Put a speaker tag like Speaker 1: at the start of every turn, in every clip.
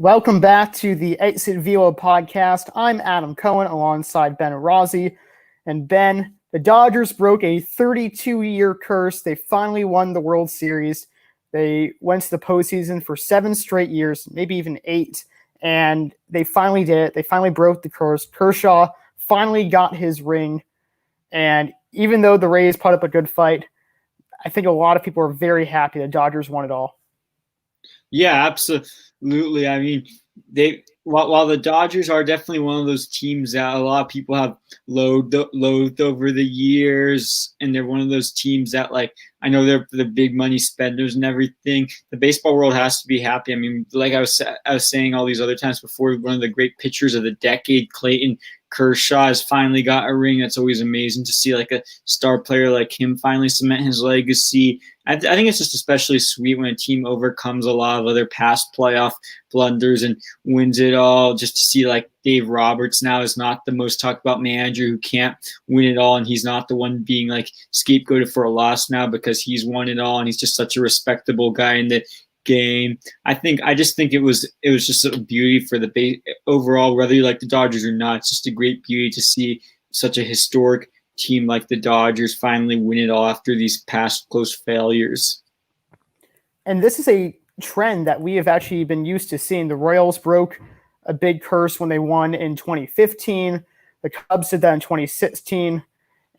Speaker 1: Welcome back to the Exit Velo podcast. I'm Adam Cohen alongside Ben Rossi. And Ben, the Dodgers broke a 32-year curse. They finally won the World Series. They went to the postseason for 7 straight years, maybe even 8. And they finally did it. They finally broke the curse. Kershaw finally got his ring. And even though the Rays put up a good fight, I think a lot of people are very happy the Dodgers won it all.
Speaker 2: Yeah, absolutely. I mean, while the Dodgers are definitely one of those teams that a lot of people have loathed over the years, and they're one of those teams that, like, I know they're the big money spenders and everything. The baseball world has to be happy. I mean, like I was saying all these other times before, one of the great pitchers of the decade, Clayton Kershaw, has finally got a ring. It's always amazing to see like a star player like him finally cement his legacy. I think it's just especially sweet when a team overcomes a lot of other past playoff blunders and wins it all. Just to see like Dave Roberts now is not the most talked about manager who can't win it all, and he's not the one being like scapegoated for a loss now because he's won it all, and he's just such a respectable guy in the game. I just think it was just a beauty for the overall, whether you like the Dodgers or not. It's just a great beauty to see such a historic team like the Dodgers finally win it all after these past close failures.
Speaker 1: And this is a trend that we have actually been used to seeing. The Royals broke a big curse when they won in 2015. The Cubs did that in 2016.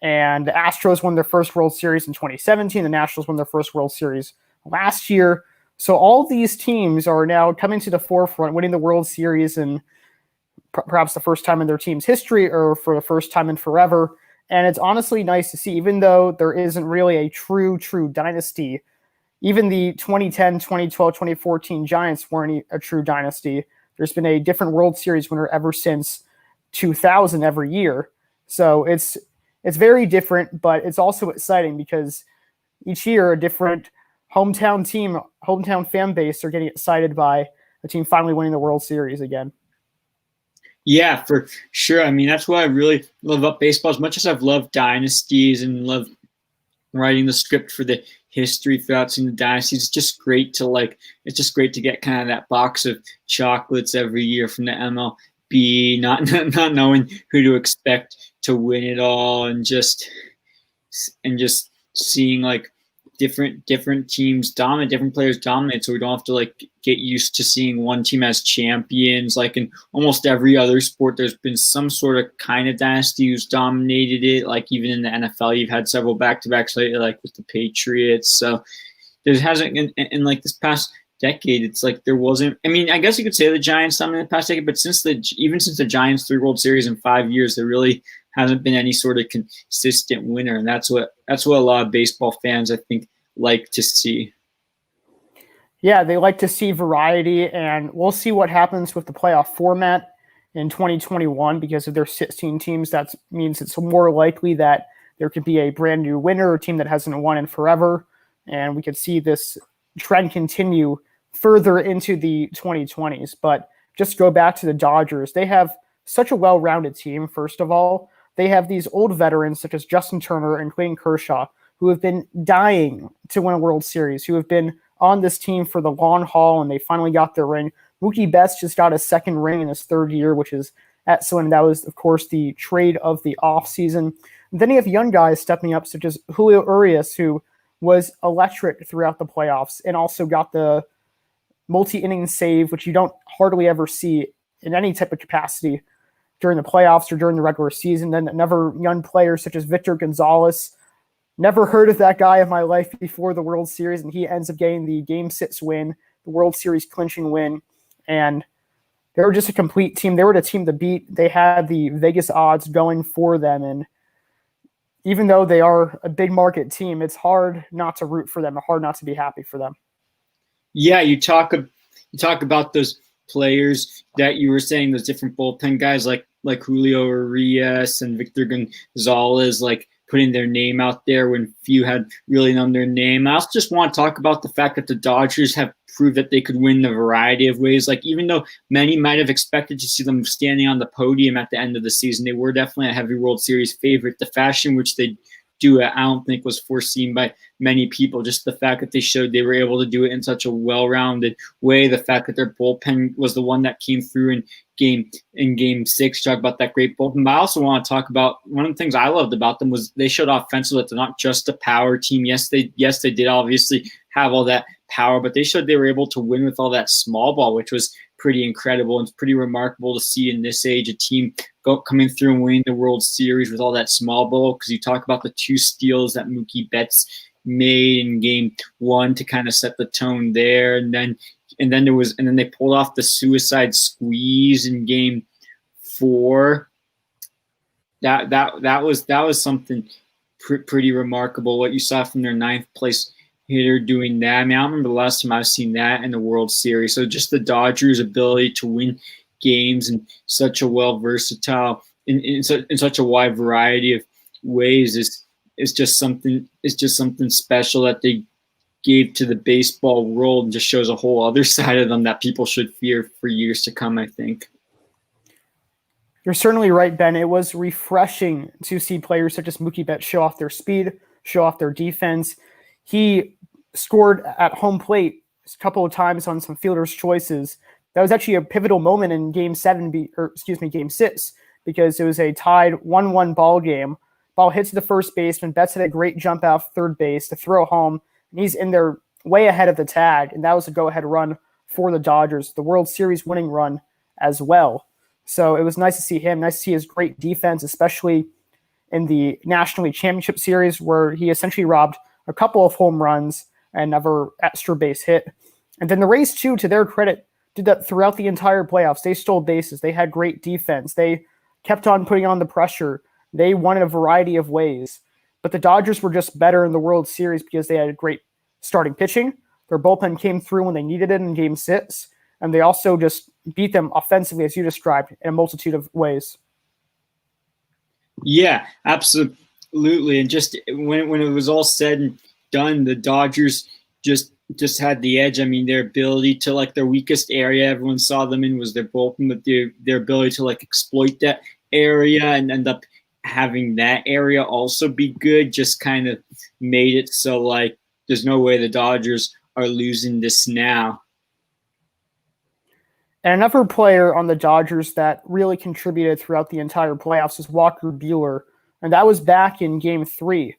Speaker 1: And the Astros won their first World Series in 2017. The Nationals won their first World Series last year. So all these teams are now coming to the forefront, winning the World Series in perhaps the first time in their team's history or for the first time in forever. And it's honestly nice to see, even though there isn't really a true dynasty. Even the 2010, 2012, 2014 Giants weren't a true dynasty. There's been a different World Series winner ever since 2000 every year. So it's very different, but it's also exciting because each year a different hometown fan base are getting excited by a team finally winning the World Series again.
Speaker 2: Yeah, for sure. I mean, that's what I really love about baseball. As much as I've loved dynasties and love writing the script for the history throughout seeing the dynasties, it's just great to get kind of that box of chocolates every year from the MLB, not knowing who to expect to win it all, and just seeing like different teams dominate, different players dominate, so we don't have to like get used to seeing one team as champions. Like in almost every other sport, there's been some sort of kind of dynasty who's dominated it. Like even in the NFL, you've had several back-to-backs lately, like with the Patriots. So there hasn't in like this past decade, it's like there wasn't. I mean, I guess you could say the Giants dominated the past decade, but since the Giants 3 World Series in 5 years, there really hasn't been any sort of consistent winner, and that's what a lot of baseball fans, I think, like to see.
Speaker 1: Yeah, they like to see variety, and we'll see what happens with the playoff format in 2021 because of their 16 teams. That means it's more likely that there could be a brand new winner, a team that hasn't won in forever, and we could see this trend continue further into the 2020s. But just go back to the Dodgers. They have such a well-rounded team, first of all. They have these old veterans such as Justin Turner and Clayton Kershaw who have been dying to win a World Series, who have been on this team for the long haul, and they finally got their ring. Mookie Betts just got his second ring in his 3rd year, which is excellent. That was, of course, the trade of the offseason. Then you have young guys stepping up, such as Julio Urias, who was electric throughout the playoffs and also got the multi-inning save, which you don't hardly ever see in any type of capacity during the playoffs or during the regular season. Then another young player such as Victor Gonzalez. Never heard of that guy in my life before the World Series, and he ends up getting the Game 6 win, the World Series clinching win. And they were just a complete team. They were the team to beat. They had the Vegas odds going for them. And even though they are a big market team, it's hard not to root for them, hard not to be happy for them.
Speaker 2: Yeah, you talk about those players that you were saying, those different bullpen guys like Julio Urias and Victor Gonzalez, like putting their name out there when few had really known their name. I also just want to talk about the fact that the Dodgers have proved that they could win in a variety of ways. Like even though many might have expected to see them standing on the podium at the end of the season, they were definitely a heavy World Series favorite. The fashion which they do it, I don't think was foreseen by many people. Just the fact that they showed they were able to do it in such a well-rounded way, the fact that their bullpen was the one that came through in game 6. Talk about that great bullpen. But I also want to talk about one of the things I loved about them was they showed offensively that they're not just a power team. Yes, they did obviously have all that power, but they showed they were able to win with all that small ball, which was pretty incredible and pretty remarkable to see in this age, a team coming through and winning the World Series with all that small ball. Because you talk about the 2 steals that Mookie Betts made in game 1 to kind of set the tone there, and then they pulled off the suicide squeeze in game 4. That was something pretty remarkable. What you saw from their 9th place hitter doing that. I mean, I don't remember the last time I've seen that in the World Series. So just the Dodgers' ability to win games in such a versatile, in such a wide variety of ways is just something special that they gave to the baseball world, and just shows a whole other side of them that people should fear for years to come, I think.
Speaker 1: You're certainly right, Ben. It was refreshing to see players such as Mookie Betts show off their speed, show off their defense. He scored at home plate a couple of times on some fielder's choices. That was actually a pivotal moment in game 6, because it was a tied 1-1 ball game. Ball hits the first baseman. Betts had a great jump out third base to throw home, and he's in there way ahead of the tag, and that was a go-ahead run for the Dodgers, the World Series winning run as well. So it was nice to see him, nice to see his great defense, especially in the National League Championship Series, where he essentially robbed a couple of home runs and never extra base hit. And then the Rays, too, to their credit, did that throughout the entire playoffs. They stole bases. They had great defense. They kept on putting on the pressure. They won in a variety of ways. But the Dodgers were just better in the World Series because they had great starting pitching. Their bullpen came through when they needed it in Game 6. And they also just beat them offensively, as you described, in a multitude of ways.
Speaker 2: Yeah, absolutely. And just when it was all said and done, the Dodgers just had the edge. I mean, their ability to, like, their weakest area everyone saw them in was their bullpen, but their ability to, like, exploit that area and end up having that area also be good just kind of made it so, like, there's no way the Dodgers are losing this now.
Speaker 1: And another player on the Dodgers that really contributed throughout the entire playoffs is Walker Buehler, and that was back in Game 3.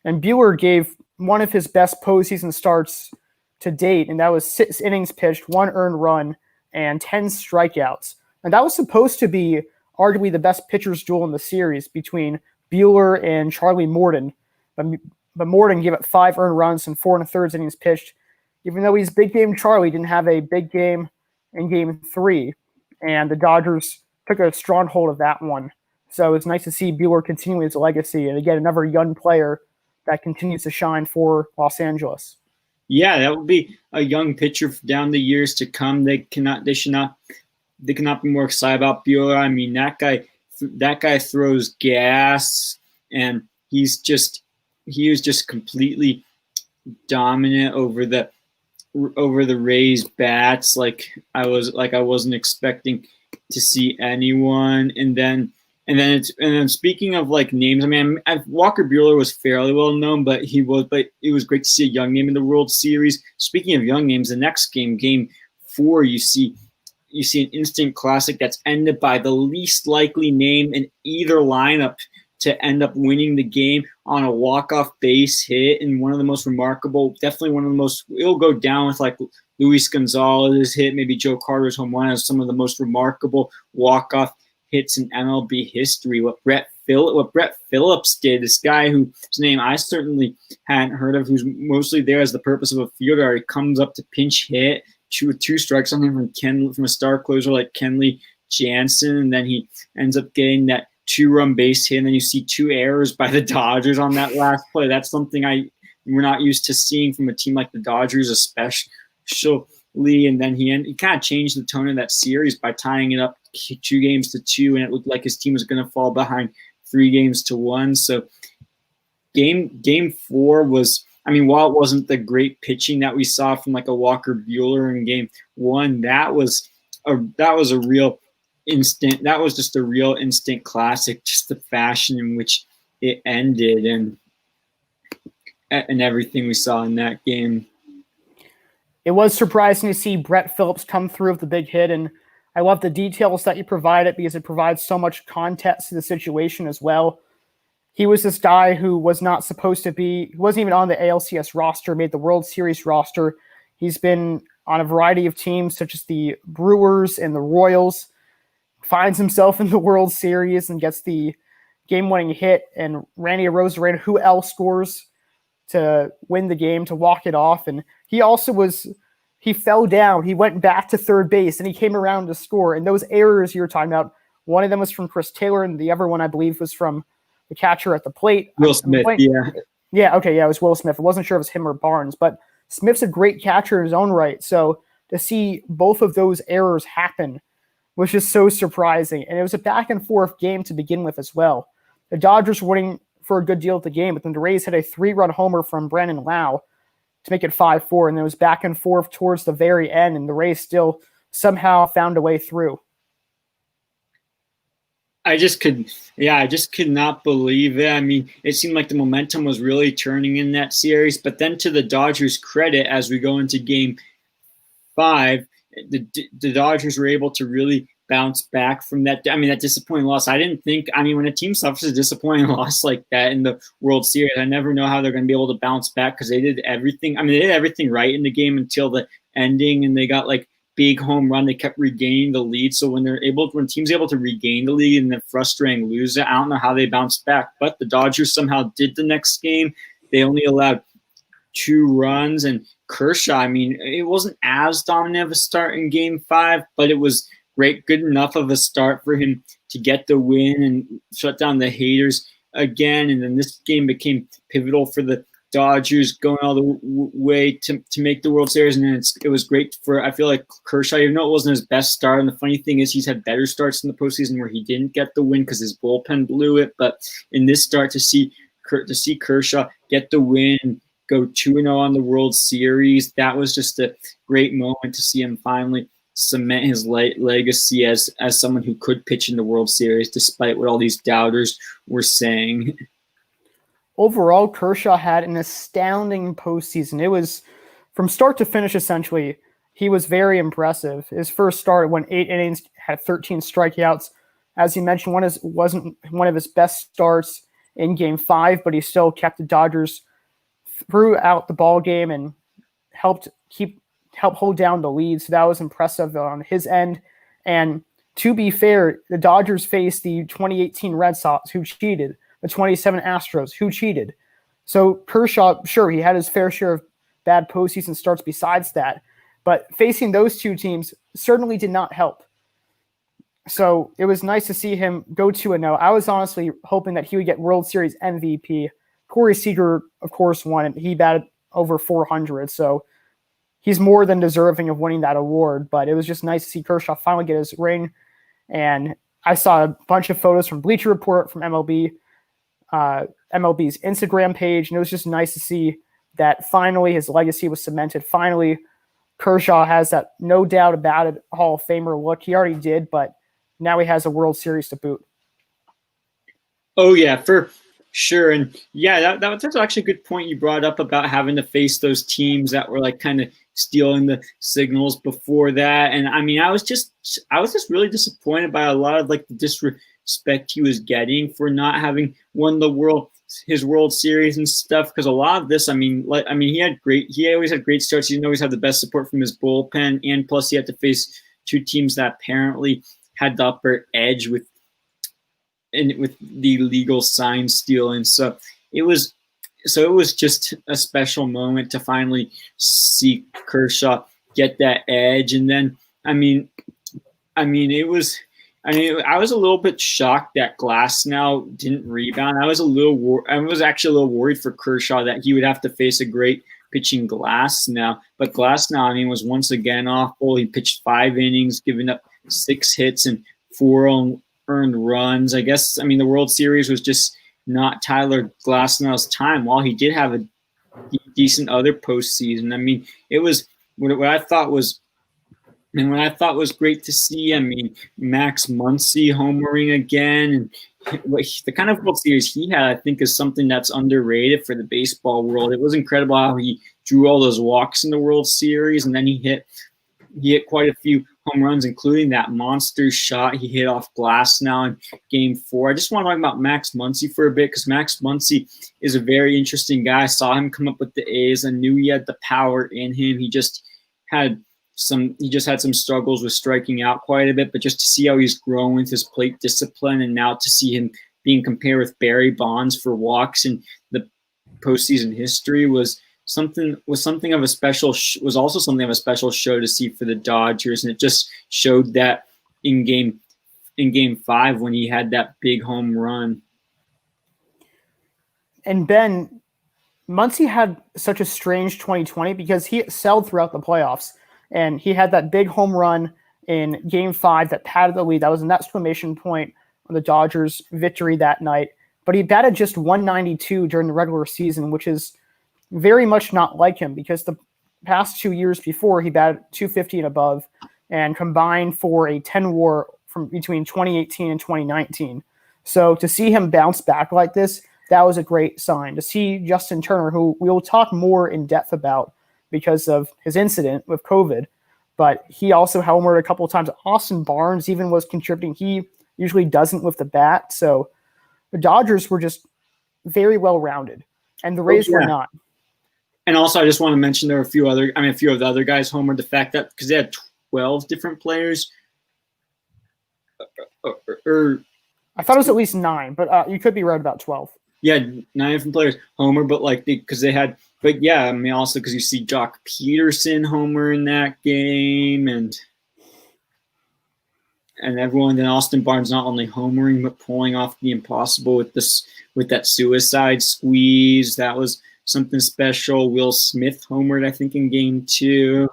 Speaker 1: And Buehler gave one of his best postseason starts to date, and that was 6 innings pitched, 1 earned run, and 10 strikeouts. And that was supposed to be arguably the best pitcher's duel in the series between Buehler and Charlie Morton. But Morton gave up 5 earned runs and 4 1/3 innings pitched. Even though he's big game Charlie, didn't have a big game in Game 3, and the Dodgers took a strong hold of that one. So it's nice to see Buehler continue his legacy, and again, another young player that continues to shine for Los Angeles.
Speaker 2: Yeah, that would be a young pitcher down the years to come. They cannot be more excited about Buehler. I mean, that guy throws gas, and he was just completely dominant over the Rays bats. I wasn't expecting to see anyone. And then speaking of, like, names, I mean, Walker Buehler was fairly well known, but it was great to see a young name in the World Series. Speaking of young names, the next game 4, you see an instant classic that's ended by the least likely name in either lineup to end up winning the game on a walk-off base hit, and one of the most remarkable, definitely one of the most, it'll go down with, like, Luis Gonzalez's hit, maybe Joe Carter's home run, as some of the most remarkable walk-off hits in MLB history. What Brett Phillips did, this guy whose name I certainly hadn't heard of, who's mostly there as the purpose of a fielder, he comes up to pinch hit with 2 strikes on him from a star closer like Kenley Jansen, and then he ends up getting that 2-run base hit, and then you see 2 errors by the Dodgers on that last play. That's something we're not used to seeing from a team like the Dodgers, especially. And then he kind of changed the tone of that series by tying it up 2-2, and it looked like his team was going to fall behind 3-1. So game 4 was, I mean, while it wasn't the great pitching that we saw from, like, a Walker Buehler in Game 1, that was a real instant. That was just a real instant classic, just the fashion in which it ended. And and everything we saw in that game.
Speaker 1: It was surprising to see Brett Phillips come through with the big hit, and I love the details that you provided because it provides so much context to the situation as well. He was this guy who was not supposed to be, he wasn't even on the ALCS roster, made the World Series roster. He's been on a variety of teams such as the Brewers and the Royals, finds himself in the World Series and gets the game-winning hit, and Randy Arozarena, who else scores to win the game, to walk it off. And he fell down. He went back to third base and he came around to score. And those errors you were talking about, one of them was from Chris Taylor and the other one, I believe, was from the catcher at the plate.
Speaker 2: Will Smith, yeah.
Speaker 1: Yeah, okay, yeah, it was Will Smith. I wasn't sure if it was him or Barnes, but Smith's a great catcher in his own right. So to see both of those errors happen was just so surprising. And it was a back and forth game to begin with as well. The Dodgers were winning for a good deal of the game, but then the Rays had a 3-run homer from Brandon Lau to make it 5-4, and it was back and forth towards the very end, and the Rays still somehow found a way through.
Speaker 2: I just could not believe it. I mean, it seemed like the momentum was really turning in that series, but then to the Dodgers' credit, as we go into Game 5, the Dodgers were able to really bounce back from that. I mean, that disappointing loss. When a team suffers a disappointing loss like that in the World Series, I never know how they're going to be able to bounce back because they did everything. I mean, they did everything right in the game until the ending, and they got like big home run. They kept regaining the lead. So when teams are able to regain the lead and then frustrating lose it, I don't know how they bounced back. But the Dodgers somehow did the next game. They only allowed 2 runs, and Kershaw, I mean, it wasn't as dominant of a start in Game 5, but it was good enough of a start for him to get the win and shut down the haters again. And then this game became pivotal for the Dodgers going all the way to make the World Series. And then it was great for, I feel like, Kershaw, even though it wasn't his best start. And the funny thing is he's had better starts in the postseason where he didn't get the win because his bullpen blew it. But in this start, to see Kershaw get the win, go 2-0 on the World Series, that was just a great moment to see him finally cement his legacy as someone who could pitch in the World Series, despite what all these doubters were saying.
Speaker 1: Overall, Kershaw had an astounding postseason. It was from start to finish, essentially. He was very impressive. His first start went 8 innings, had 13 strikeouts. As you mentioned, wasn't one of his best starts in Game 5, but he still kept the Dodgers throughout the ball game and helped hold down the lead. So that was impressive on his end. And to be fair, the Dodgers faced the 2018 Red Sox, who cheated, the 27 Astros, who cheated. So Kershaw, sure, he had his fair share of bad postseason starts besides that, but facing those two teams certainly did not help. So it was nice to see him go 2-0. I was honestly hoping that he would get World Series MVP. Corey Seager, of course, won it. He batted over 400, so he's more than deserving of winning that award. But it was just nice to see Kershaw finally get his ring. And I saw a bunch of photos from Bleacher Report, from MLB's Instagram page, and it was just nice to see that finally his legacy was cemented. Finally, Kershaw has that, no doubt about it, Hall of Famer look. He already did, but now he has a World Series to boot.
Speaker 2: Oh, yeah, for sure. And yeah, that's actually a good point you brought up about having to face those teams that were like kind of stealing the signals before that. And I mean, I was just really disappointed by a lot of like the disrespect he was getting for not having won his World Series and stuff. Because a lot of this, he always had great starts. He didn't always have the best support from his bullpen, and plus he had to face two teams that apparently had the upper edge with the illegal sign stealing. So it was just a special moment to finally see Kershaw get that edge. And then, I was a little bit shocked that Glasnow didn't rebound. I was actually a little worried for Kershaw that he would have to face a great pitching Glasnow. But Glasnow, was once again awful. He pitched 5 innings, giving up 6 hits and 4 earned runs. I guess, the World Series was just not Tyler Glasnow's time. While he did have a decent other postseason, it was what I thought was great to see. Max Muncy homering again, and the kind of World Series he had, I think, is something that's underrated for the baseball world. It was incredible how he drew all those walks in the World Series, and then he hit quite a few home runs, including that monster shot he hit off glass now in Game 4. I just want to talk about Max Muncy for a bit, because Max Muncy is a very interesting guy. I saw him come up with the A's. I knew he had the power in him. He just had some struggles with striking out quite a bit, but just to see how he's grown with his plate discipline, and now to see him being compared with Barry Bonds for walks in the postseason history was something of a special show to see for the Dodgers. And it just showed that in game 5 when he had that big home run.
Speaker 1: And Ben, Muncy had such a strange 2020 because he excelled throughout the playoffs, and he had that big home run in Game 5 that padded the lead. That was an exclamation point on the Dodgers' victory that night. But he batted just 192 during the regular season, which is very much not like him, because the past 2 years before he batted 250 and above, and combined for a 10 WAR from between 2018 and 2019. So to see him bounce back like this, that was a great sign. To see Justin Turner, who we will talk more in depth about because of his incident with COVID, but he also homered a couple of times. Austin Barnes even was contributing. He usually doesn't with the bat. So the Dodgers were just very well rounded, and the Rays were not.
Speaker 2: And also, I just want to mention there were a few of the other guys homered. The fact that because they had 12 different players,
Speaker 1: I thought it was at least 9, but you could be right about 12.
Speaker 2: Yeah, 9 different players homer, but also because you see Jock Peterson homer in that game, and everyone. Then Austin Barnes not only homering but pulling off the impossible with that suicide squeeze. That was something special. Will Smith homered, I think, in Game 2.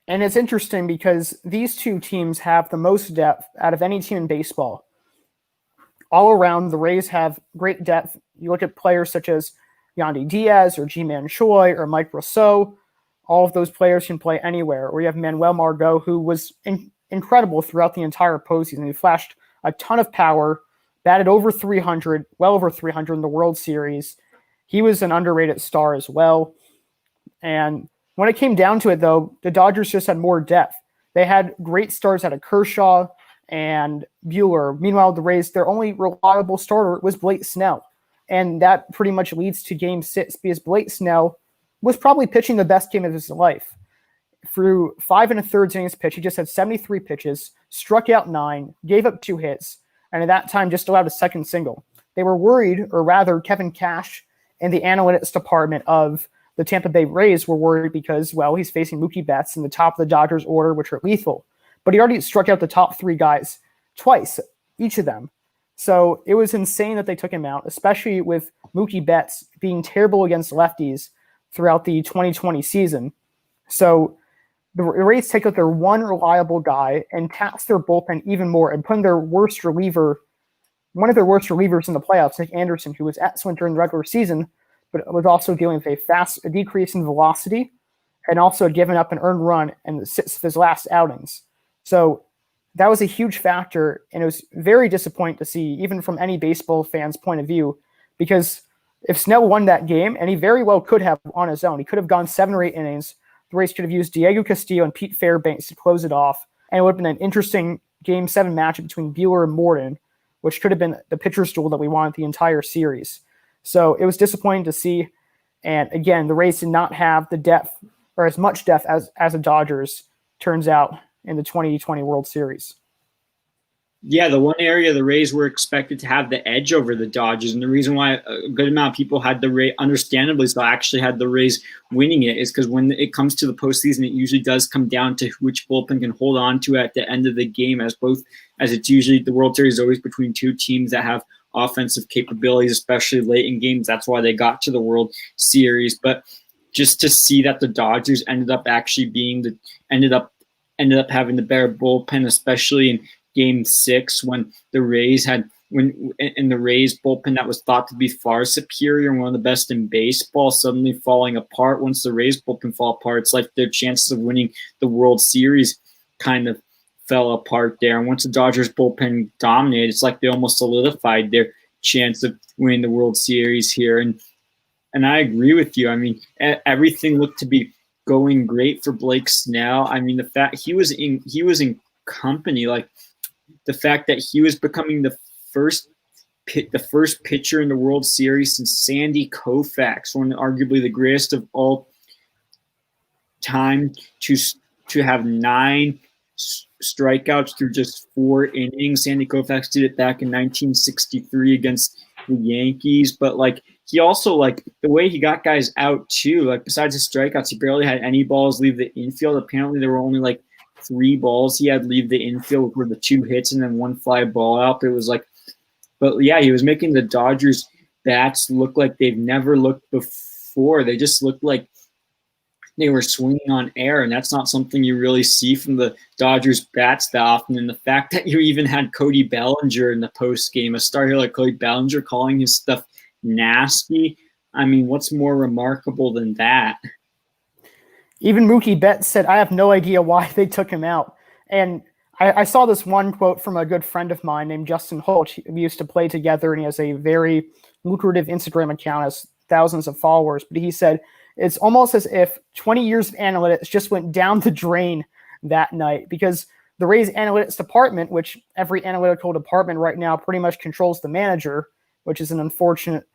Speaker 1: And it's interesting because these two teams have the most depth out of any team in baseball. All around, the Rays have great depth. You look at players such as Yandy Diaz or G-Man Choi or Mike Rousseau. All of those players can play anywhere. Or you have Manuel Margot, who was incredible throughout the entire postseason. He flashed a ton of power, batted over 300, well over 300 in the World Series. He was an underrated star as well. And when it came down to it, though, the Dodgers just had more depth. They had great stars out of Kershaw and Buehler. Meanwhile, the Rays, their only reliable starter was Blake Snell. And that pretty much leads to Game 6, because Blake Snell was probably pitching the best game of his life. Through 5 1/3 innings pitch, he just had 73 pitches, struck out 9, gave up 2 hits, and at that time just allowed a second single. They were worried, or rather Kevin Cash and the analytics department of the Tampa Bay Rays were worried because, well, he's facing Mookie Betts in the top of the Dodgers order, which are lethal. But he already struck out the top 3 guys twice, each of them. So it was insane that they took him out, especially with Mookie Betts being terrible against lefties throughout the 2020 season. So the Rays take out their one reliable guy and tax their bullpen even more and put in their worst reliever, one of their worst relievers in the playoffs, Nick Anderson, who was excellent during the regular season, but was also dealing with a decrease in velocity and also given up an earned run in the 6th of his last outings. So that was a huge factor, and it was very disappointing to see, even from any baseball fan's point of view, because if Snell won that game, and he very well could have on his own, he could have gone 7 or 8 innings. The Rays could have used Diego Castillo and Pete Fairbanks to close it off, and it would have been an interesting Game 7 matchup between Buehler and Morton, which could have been the pitcher's duel that we wanted the entire series. So it was disappointing to see, and again, the Rays did not have the depth, or as much depth as the Dodgers, turns out, in the 2020 World Series.
Speaker 2: Yeah, the one area the Rays were expected to have the edge over the Dodgers, and the reason why a good amount of people had the Rays, understandably so, actually had the Rays winning it, is because when it comes to the postseason, it usually does come down to which bullpen can hold on to at the end of the game, as it's usually the World Series is always between 2 teams that have offensive capabilities, especially late in games. That's why they got to the World Series. But just to see that the Dodgers ended up having the better bullpen, especially in Game 6 when the Rays bullpen that was thought to be far superior and one of the best in baseball suddenly falling apart. Once the Rays bullpen fall apart, it's like their chances of winning the World Series kind of fell apart there. And once the Dodgers bullpen dominated, it's like they almost solidified their chance of winning the World Series here. And I agree with you. I mean, everything looked to be going great for Blake Snell. I mean, the fact he was in company, like the fact that he was becoming the first pitcher in the World Series since Sandy Koufax, one arguably the greatest of all time, to have 9 strikeouts through just 4 innings. Sandy Koufax did it back in 1963 against the Yankees, but like he also, like the way he got guys out too, like besides his strikeouts, he barely had any balls leave the infield. Apparently there were only like 3 balls he had leave the infield, which were the 2 hits and then 1 fly ball out. It was like, but yeah, he was making the Dodgers bats look like they've never looked before. They just looked like they were swinging on air, and that's not something you really see from the Dodgers bats that often. And the fact that you even had Cody Bellinger in the post game, a star here like Cody Bellinger calling his stuff nasty. I mean, what's more remarkable than that?
Speaker 1: Even Mookie Betts said, I have no idea why they took him out. And I saw this one quote from a good friend of mine named Justin Holt. We used to play together, and he has a very lucrative Instagram account, has thousands of followers. But he said, it's almost as if 20 years of analytics just went down the drain that night, because the Rays analytics department, which every analytical department right now pretty much controls the manager, which is an unfortunate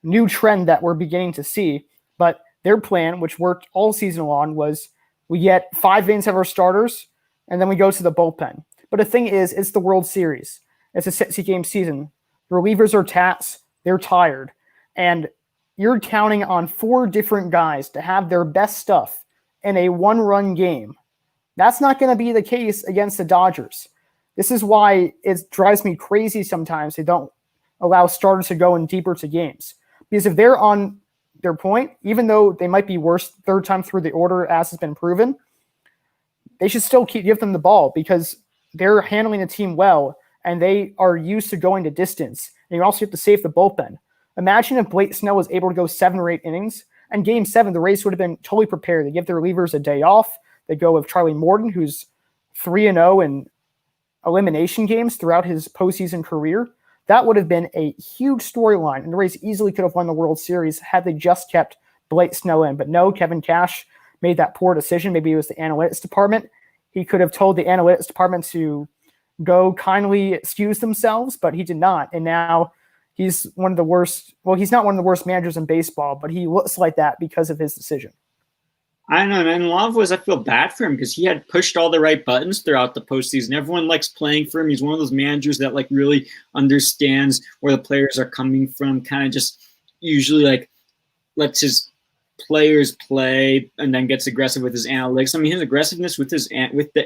Speaker 1: new trend that we're beginning to see. But their plan, which worked all season long, was we get 5 innings of our starters, and then we go to the bullpen. But the thing is, it's the World Series. It's a 60-game season. The relievers are taxed. They're tired. And you're counting on 4 different guys to have their best stuff in a 1-run game. That's not going to be the case against the Dodgers. This is why it drives me crazy sometimes they don't allow starters to go in deeper to games. Because if they're on their point, even though they might be worse 3rd time through the order, as has been proven, they should still give them the ball, because they're handling the team well, and they are used to going to distance. And you also have to save the bullpen. Imagine if Blake Snell was able to go 7 or 8 innings, and Game 7, the Rays would have been totally prepared. They give their relievers a day off. They go with Charlie Morton, who's 3-0 in elimination games throughout his postseason career. That would have been a huge storyline, and the Rays easily could have won the World Series had they just kept Blake Snell in. But no, Kevin Cash made that poor decision. Maybe it was the analytics department. He could have told the analytics department to go kindly excuse themselves, but he did not. And now he's one of the worst. Well, he's not one of the worst managers in baseball, but he looks like that because of his decision.
Speaker 2: I don't know, man. In a lot of ways, I feel bad for him because he had pushed all the right buttons throughout the postseason. Everyone likes playing for him. He's one of those managers that like really understands where the players are coming from. Kind of just usually like lets his players play and then gets aggressive with his analytics. I mean, his aggressiveness with the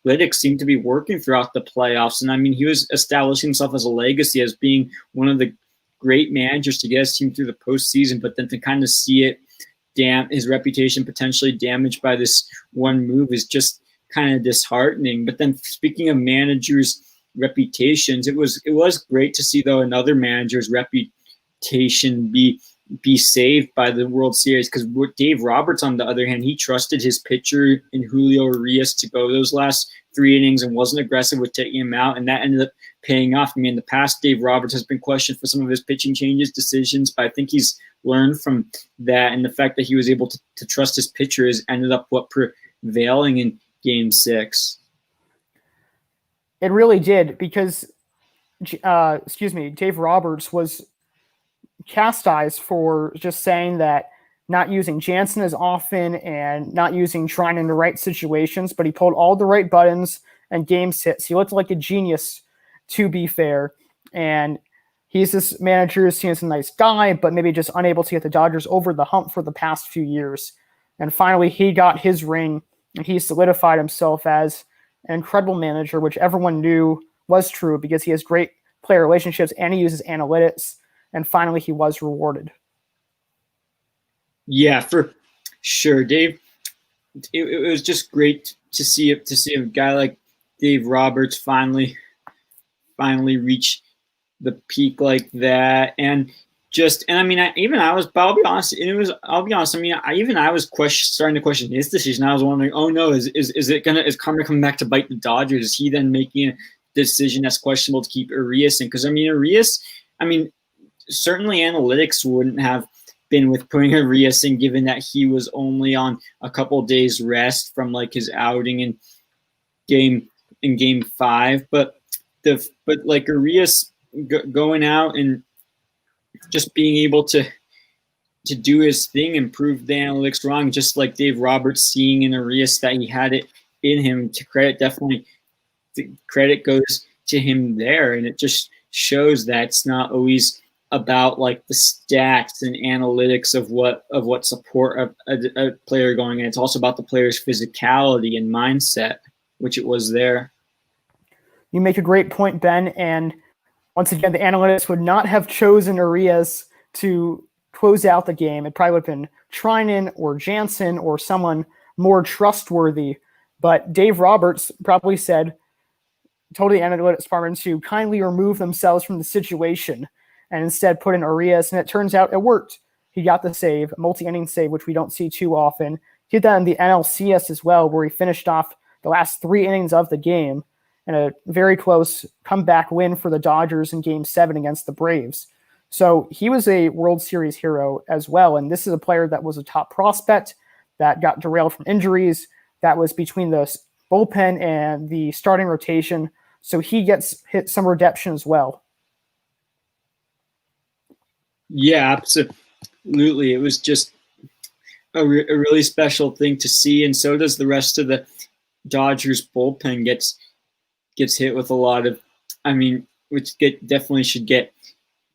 Speaker 2: analytics seemed to be working throughout the playoffs. And I mean, he was establishing himself as a legacy as being one of the great managers to get his team through the postseason, but then to kind of see it his reputation potentially damaged by this one move is just kind of disheartening. But then speaking of managers' reputations, it was great to see though another manager's reputation be saved by the World Series, because Dave Roberts, on the other hand, he trusted his pitcher in Julio Urias to go those last 3 innings and wasn't aggressive with taking him out, and that ended up paying off. I mean, in the past, Dave Roberts has been questioned for some of his pitching decisions, but I think he's learned from that, and the fact that he was able to trust his pitcher has ended up prevailing in Game 6.
Speaker 1: It really did, because Dave Roberts was chastised for just saying that not using Jansen as often and not using Trine in the right situations, but he pulled all the right buttons and Game 6. He looked like a genius, to be fair. And he's this manager who seems a nice guy, but maybe just unable to get the Dodgers over the hump for the past few years. And finally, he got his ring, and he solidified himself as an incredible manager, which everyone knew was true because he has great player relationships and he uses analytics. And finally, he was rewarded.
Speaker 2: Yeah, for sure, Dave. It was just great to see a guy like Dave Roberts finally reach the peak like that. And And I mean, but I'll be honest. I'll be honest. I mean, I was starting to question his decision. I was wondering, oh no, is Connor coming back to bite the Dodgers? Is he then making a decision that's questionable to keep Urias in? Because I mean, certainly analytics wouldn't have been with putting Urias in, given that he was only on a couple of days rest from like his outing in game 5. But like Urias going out and just being able to do his thing and prove the analytics wrong, just like Dave Roberts seeing in Urias that he had it in him. The credit goes to him there, and it just shows that it's not always about like the stats and analytics of what support a player going in. It's also about the player's physicality and mindset, which it was there.
Speaker 1: You make a great point, Ben, and once again, the analytics would not have chosen Urias to close out the game. It probably would have been Treinen or Jansen or someone more trustworthy. But Dave Roberts probably told the analytics department to kindly remove themselves from the situation and instead put in Urias. And it turns out it worked. He got the save, a multi-inning save, which we don't see too often. He did that in the NLCS as well, where he finished off the last 3 innings of the game and a very close comeback win for the Dodgers in Game 7 against the Braves. So he was a World Series hero as well. And this is a player that was a top prospect that got derailed from injuries, that was between the bullpen and the starting rotation. So he gets hit some redemption as well.
Speaker 2: Yeah, absolutely. It was just a really special thing to see. And so does the rest of the Dodgers bullpen gets hit with a lot of, which definitely should get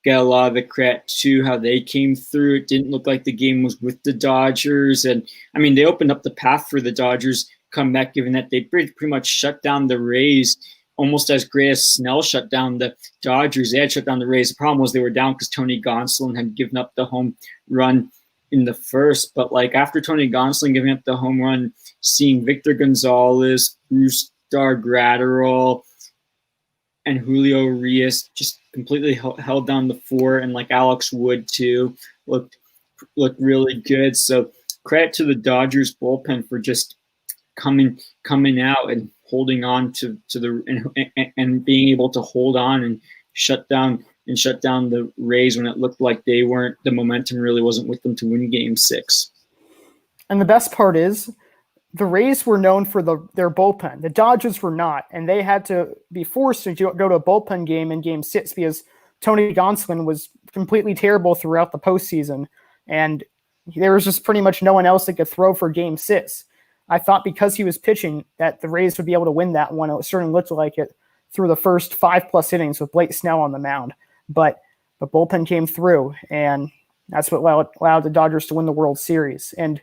Speaker 2: a lot of the credit to how they came through. It didn't look like the game was with the Dodgers. And they opened up the path for the Dodgers comeback, given that they pretty much shut down the Rays almost as great as Snell shut down the Dodgers. They had shut down the Rays. The problem was they were down because Tony Gonsolin had given up the home run in the first. But like after Tony Gonsolin giving up the home run, seeing Victor Gonzalez, Bruce Gratterall, and Julio Urias just completely held down the fort, and like Alex Wood too looked really good. So credit to the Dodgers bullpen for just coming out and holding on to and being able to hold on and shut down the Rays when it looked like the momentum really wasn't with them to win Game 6.
Speaker 1: And the best part is the Rays were known for their bullpen. The Dodgers were not, and they had to be forced to go to a bullpen game in Game 6 because Tony Gonsolin was completely terrible throughout the postseason, and there was just pretty much no one else that could throw for Game 6. I thought because he was pitching that the Rays would be able to win that one. It certainly looked like it through the first 5+ innings with Blake Snell on the mound. But the bullpen came through, and that's what allowed the Dodgers to win the World Series. And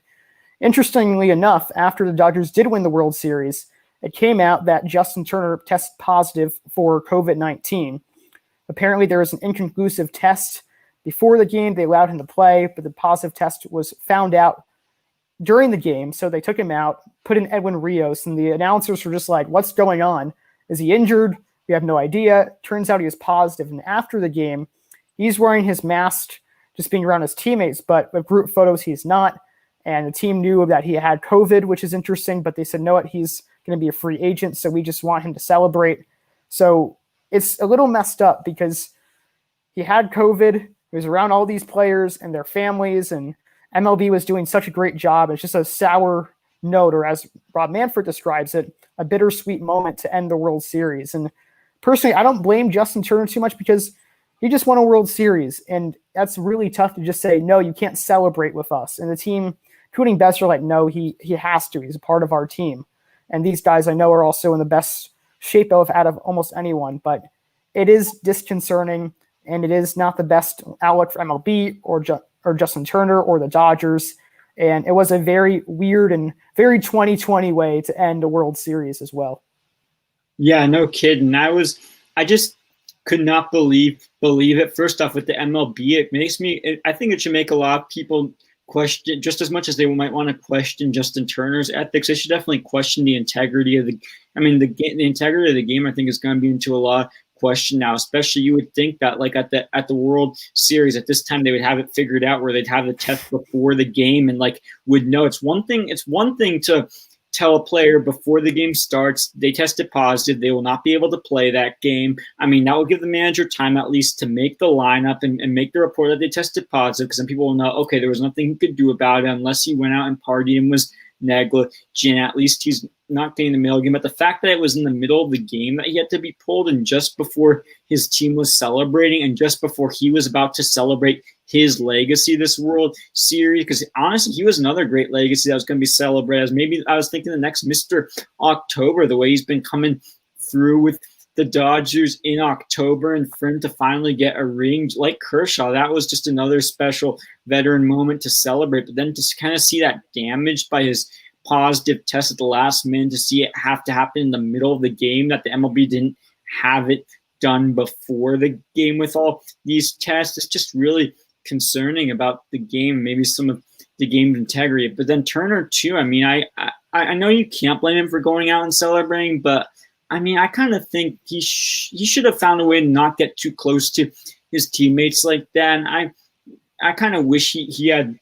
Speaker 1: interestingly enough, after the Dodgers did win the World Series, it came out that Justin Turner tested positive for COVID-19. Apparently, there was an inconclusive test before the game. They allowed him to play, but the positive test was found out during the game, so they took him out, put in Edwin Rios, and the announcers were just like, what's going on? Is he injured? We have no idea. Turns out he was positive, and after the game, he's wearing his mask just being around his teammates, but with group photos, he's not, and the team knew that he had COVID, which is interesting, but they said, no, he's going to be a free agent, so we just want him to celebrate. So it's a little messed up because he had COVID, he was around all these players and their families, and MLB was doing such a great job. It's just a sour note, or as Rob Manfred describes it, a bittersweet moment to end the World Series. And personally, I don't blame Justin Turner too much because he just won a World Series, and that's really tough to just say, no, you can't celebrate with us. And the team, including Best, are like, no, he has to. He's a part of our team. And these guys I know are also in the best shape out of almost anyone, but it is disconcerting, and it is not the best outlook for MLB or Justin Turner or the Dodgers. And it was a very weird and very 2020 way to end a World Series as well.
Speaker 2: Yeah, no kidding. I just could not believe it. First off, with the MLB, I think it should make a lot of people question, just as much as they might want to question Justin Turner's ethics. They should definitely question the integrity of the integrity of the game. I think is going to be into a lot of question now. Especially, you would think that like at the World Series at this time they would have it figured out where they'd have the test before the game and like would know. It's one thing to tell a player before the game starts they tested positive, they will not be able to play that game. I mean, that will give the manager time at least to make the lineup and make the report that they tested positive, because then people will know, okay, there was nothing he could do about it unless he went out and partied and was negligent. At least he's not getting the middle of the game. But the fact that it was in the middle of the game that he had to be pulled, and just before his team was celebrating and just before he was about to celebrate his legacy this World Series, because honestly, he was another great legacy that was going to be celebrated. As maybe I was thinking the next Mr. October, the way he's been coming through with the Dodgers in October, and for him to finally get a ring like Kershaw, that was just another special veteran moment to celebrate. But then to kind of see that damaged by his positive test at the last minute, to see it have to happen in the middle of the game, that the MLB didn't have it done before the game with all these tests, it's just really concerning about the game, maybe some of the game's integrity. But then Turner too, I mean, I know you can't blame him for going out and celebrating, but I mean, I kind of think he should have found a way to not get too close to his teammates like that. And I kind of wish he had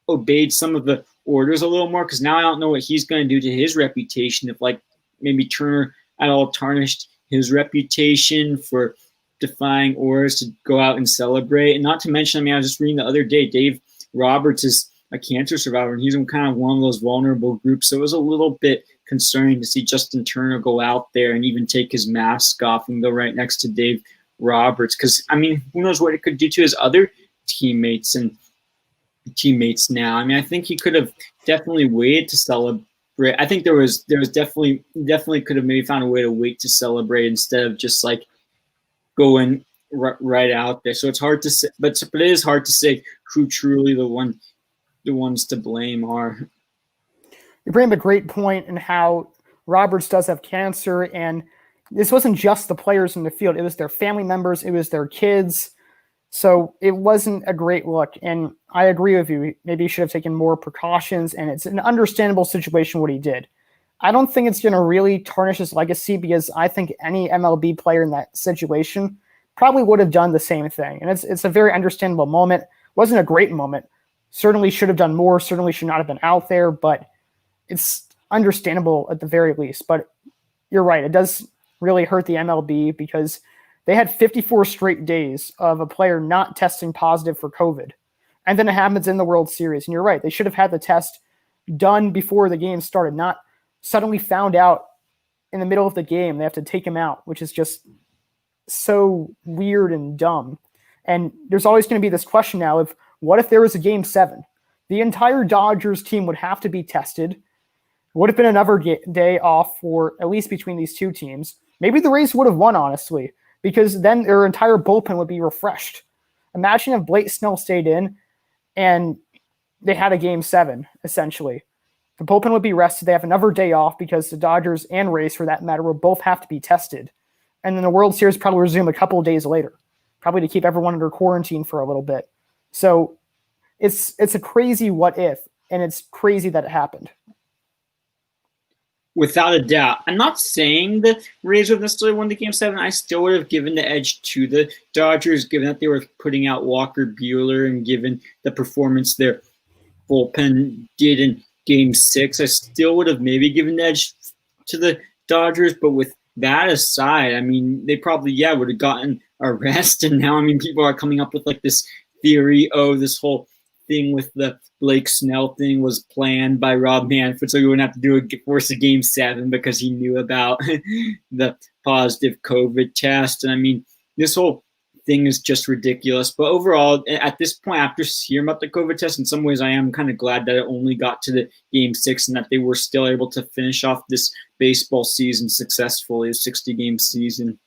Speaker 2: obeyed some of the orders a little more, because now I don't know what he's going to do to his reputation, if like maybe Turner at all tarnished his reputation for defying orders to go out and celebrate. And not to mention, I mean, I was just reading the other day, Dave Roberts is a cancer survivor, and he's in kind of one of those vulnerable groups. So it was a little bit concerning to see Justin Turner go out there and even take his mask off and go right next to Dave Roberts. Because, I mean, who knows what it could do to his other teammates now. I mean, I think he could have definitely waited to celebrate. I think there was definitely could have maybe found a way to wait to celebrate instead of just like going right out there. So it's hard to say, but it is hard to say who truly the ones to blame are.
Speaker 1: You bring up a great point in how Roberts does have cancer, and this wasn't just the players in the field. It was their family members. It was their kids. So it wasn't a great look. And I agree with you. Maybe he should have taken more precautions, and it's an understandable situation what he did. I don't think it's going to really tarnish his legacy, because I think any MLB player in that situation probably would have done the same thing. And it's a very understandable moment. It wasn't a great moment. Certainly should have done more. Certainly should not have been out there, but it's understandable at the very least. But you're right. It does really hurt the MLB, because they had 54 straight days of a player not testing positive for COVID. And then it happens in the World Series. And you're right. They should have had the test done before the game started, not suddenly found out in the middle of the game. They have to take him out, which is just so weird and dumb. And there's always going to be this question now of, what if there was a Game 7? The entire Dodgers team would have to be tested. Would have been another day off for at least between these two teams. Maybe the Rays would have won, honestly, because then their entire bullpen would be refreshed. Imagine if Blake Snell stayed in and they had a Game 7, essentially. The bullpen would be rested. They have another day off because the Dodgers and Rays, for that matter, will both have to be tested. And then the World Series probably resume a couple of days later, probably to keep everyone under quarantine for a little bit. So it's a crazy what if, and it's crazy that it happened.
Speaker 2: Without a doubt. I'm not saying the Rays would have necessarily won the Game 7. I still would have given the edge to the Dodgers, given that they were putting out Walker Buehler and given the performance their bullpen did in Game 6. I still would have maybe given the edge to the Dodgers, but with that aside, I mean, they probably, would have gotten a rest. And now, I mean, people are coming up with like this theory, this whole thing with the Blake Snell thing was planned by Rob Manfred, so he wouldn't have to force a Game 7 because he knew about the positive COVID test. And I mean, this whole thing is just ridiculous. But overall, at this point, after hearing about the COVID test, in some ways I am kind of glad that it only got to the Game 6 and that they were still able to finish off this baseball season successfully, a 60-game season.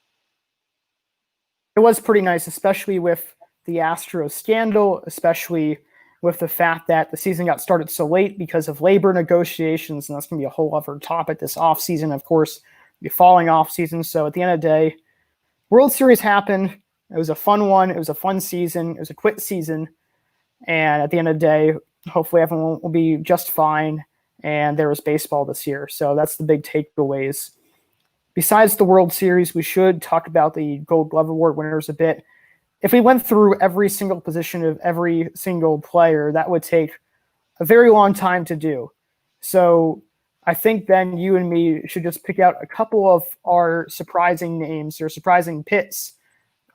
Speaker 1: It was pretty nice, especially with the Astros scandal, especially with the fact that the season got started so late because of labor negotiations, and that's going to be a whole other topic this offseason, of course, the falling offseason. So at the end of the day, World Series happened. It was a fun one. It was a fun season. It was a quick season. And at the end of the day, hopefully everyone will be just fine. And there was baseball this year. So that's the big takeaways. besides the World Series, we should talk about the Gold Glove Award winners a bit. If we went through every single position of every single player, that would take a very long time to do. So I think, Ben, you and me should just pick out a couple of our surprising names or surprising picks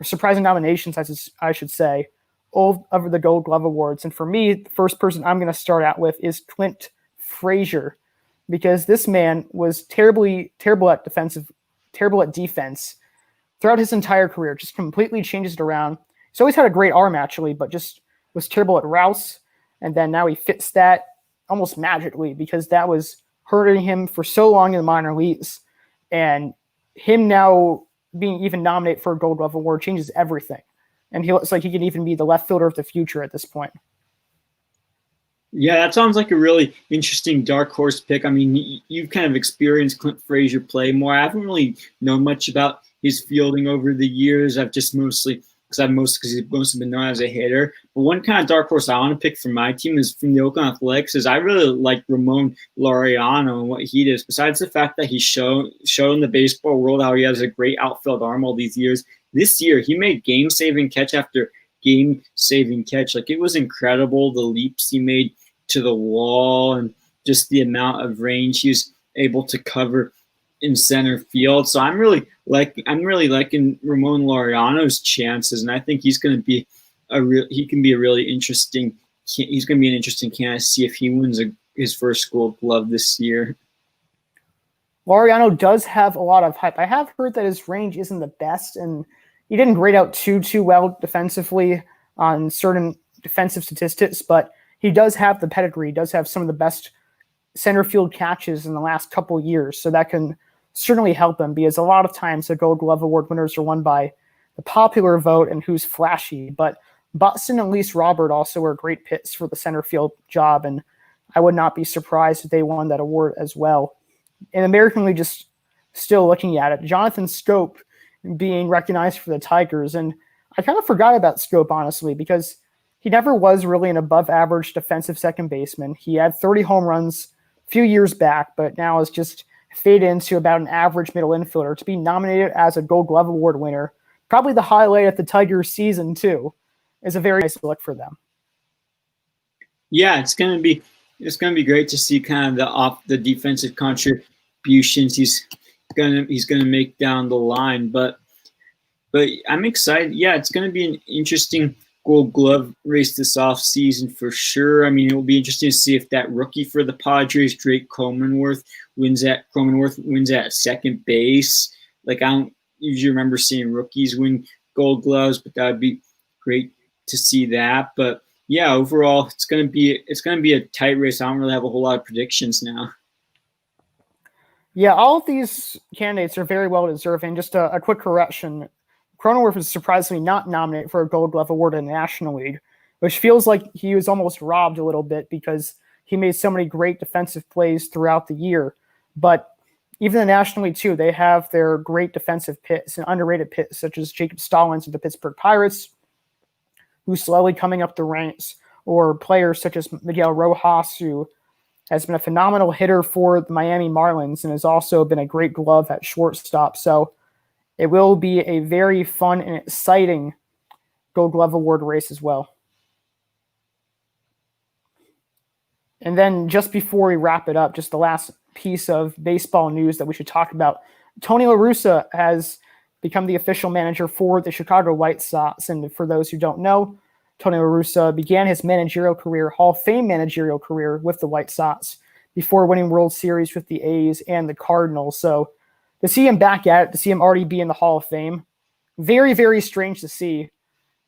Speaker 1: or surprising nominations, I should say, all over the Gold Glove Awards. And for me, the first person I'm going to start out with is Clint Frazier, because this man was terrible at defense throughout his entire career, just completely changes it around. He's always had a great arm, actually, but just was terrible at routes. And then now he fits that almost magically, because that was hurting him for so long in the minor leagues. And him now being even nominated for a Gold Glove Award changes everything. And he looks like he can even be the left fielder of the future at this point.
Speaker 2: Yeah, that sounds like a really interesting dark horse pick. I mean, you've kind of experienced Clint Frazier play more. I haven't really known much about his fielding over the years. I've just mostly because he's mostly been known as a hitter. But one kind of dark horse I want to pick for my team is from the Oakland Athletics. Is I really like Ramon Laureano and what he does. Besides the fact that he's shown in the baseball world how he has a great outfield arm all these years. This year he made game-saving catch after game-saving catch. Like, it was incredible, the leaps he made to the wall and just the amount of range he was able to cover in center field. So I'm really liking Ramon Laureano's chances, and I think he's going to be an interesting candidate to see if he wins his first Gold Glove this year.
Speaker 1: Laureano does have a lot of hype. I have heard that his range isn't the best, and he didn't grade out too well defensively on certain defensive statistics, but he does have the pedigree. He does have some of the best center field catches in the last couple of years, so that can certainly help him, because a lot of times the Gold Glove Award winners are won by the popular vote and who's flashy. But Buxton and Lise Robert also were great picks for the center field job, and I would not be surprised if they won that award as well. In American League, just still looking at it, Jonathan Scope being recognized for the Tigers, and I kind of forgot about Scope, honestly, because he never was really an above-average defensive second baseman. He had 30 home runs a few years back, but now is just fade into about an average middle infielder. To be nominated as a Gold Glove Award winner, probably the highlight of the Tigers season too, is a very nice look for them.
Speaker 2: Yeah, it's gonna be great to see kind of the defensive contributions he's gonna make down the line. But I'm excited. Yeah, it's gonna be an interesting Gold Glove race this offseason for sure. I mean, it will be interesting to see if that rookie for the Padres, Drake Cronenworth, wins at second base. Like, I don't usually remember seeing rookies win Gold Gloves, but that would be great to see that. But yeah, overall, it's gonna be a tight race. I don't really have a whole lot of predictions now.
Speaker 1: Yeah, all of these candidates are very well deserved. And just a quick correction. Cronenworth was surprisingly not nominated for a Gold Glove Award in the National League, which feels like he was almost robbed a little bit because he made so many great defensive plays throughout the year. But even the National League, too, they have their great defensive picks and underrated picks, such as Jacob Stallings of the Pittsburgh Pirates, who's slowly coming up the ranks, or players such as Miguel Rojas, who has been a phenomenal hitter for the Miami Marlins and has also been a great glove at shortstop. So it will be a very fun and exciting Gold Glove Award race as well. And then just before we wrap it up, just the last piece of baseball news that we should talk about. Tony La Russa has become the official manager for the Chicago White Sox. And for those who don't know, Tony La Russa began his managerial career, Hall of Fame managerial career, with the White Sox before winning World Series with the A's and the Cardinals. So to see him back at it, to see him already be in the Hall of Fame, very, very strange to see,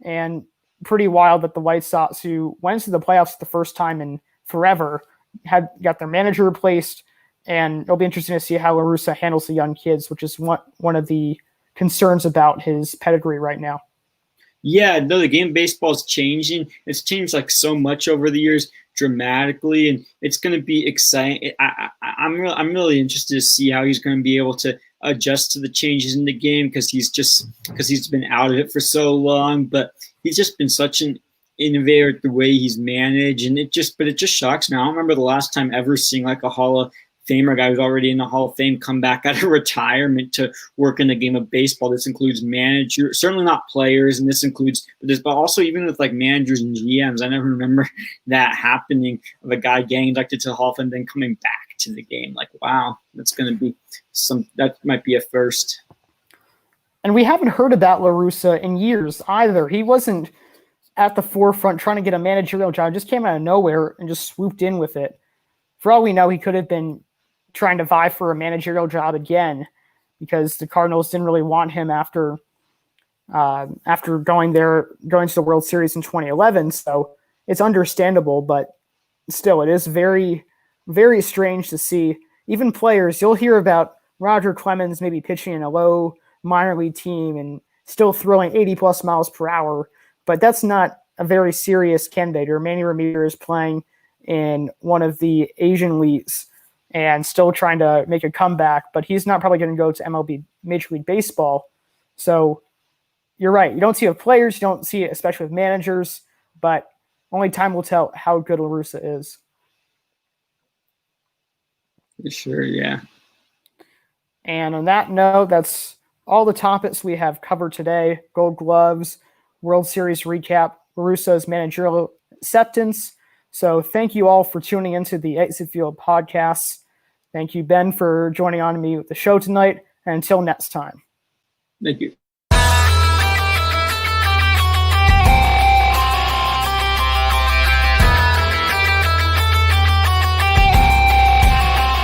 Speaker 1: and pretty wild that the White Sox, who went to the playoffs the first time in forever, got their manager replaced, and it'll be interesting to see how La Russa handles the young kids, which is one of the concerns about his pedigree right now.
Speaker 2: Yeah, no, the game of baseball is changing. It's changed like so much over the years, dramatically, and it's going to be exciting. I'm really interested to see how he's going to be able to adjust to the changes in the game because he's been out of it for so long. But he's just been such an innovator the way he's managed, and it just shocks me. I don't remember the last time ever seeing like a Hall of Famer, guy who's already in the Hall of Fame, come back out of retirement to work in the game of baseball. This includes managers, certainly not players, and this includes this, but also even with like managers and GMs. I never remember that happening, of a guy getting inducted to the Hall of Fame, then coming back to the game. Like, wow, that's going to be that might be a first.
Speaker 1: And we haven't heard about La Russa in years either. He wasn't at the forefront trying to get a managerial job, just came out of nowhere and just swooped in with it. For all we know, he could have been trying to vie for a managerial job again, because the Cardinals didn't really want him after going to the World Series in 2011. So it's understandable, but still, it is very, very strange to see. Even players, you'll hear about Roger Clemens maybe pitching in a low minor league team and still throwing 80 plus miles per hour, but that's not a very serious candidate. Or Manny Ramirez playing in one of the Asian leagues and still trying to make a comeback, but he's not probably going to go to MLB, Major League Baseball. So you're right. You don't see it with players. You don't see it especially with managers, but only time will tell how good La Russa is.
Speaker 2: For sure, yeah.
Speaker 1: And on that note, that's all the topics we have covered today. Gold Gloves, World Series recap, La Russa's managerial acceptance. So thank you all for tuning into the Exit Field podcast. Thank you, Ben, for joining on me with the show tonight. And until next time.
Speaker 2: Thank you.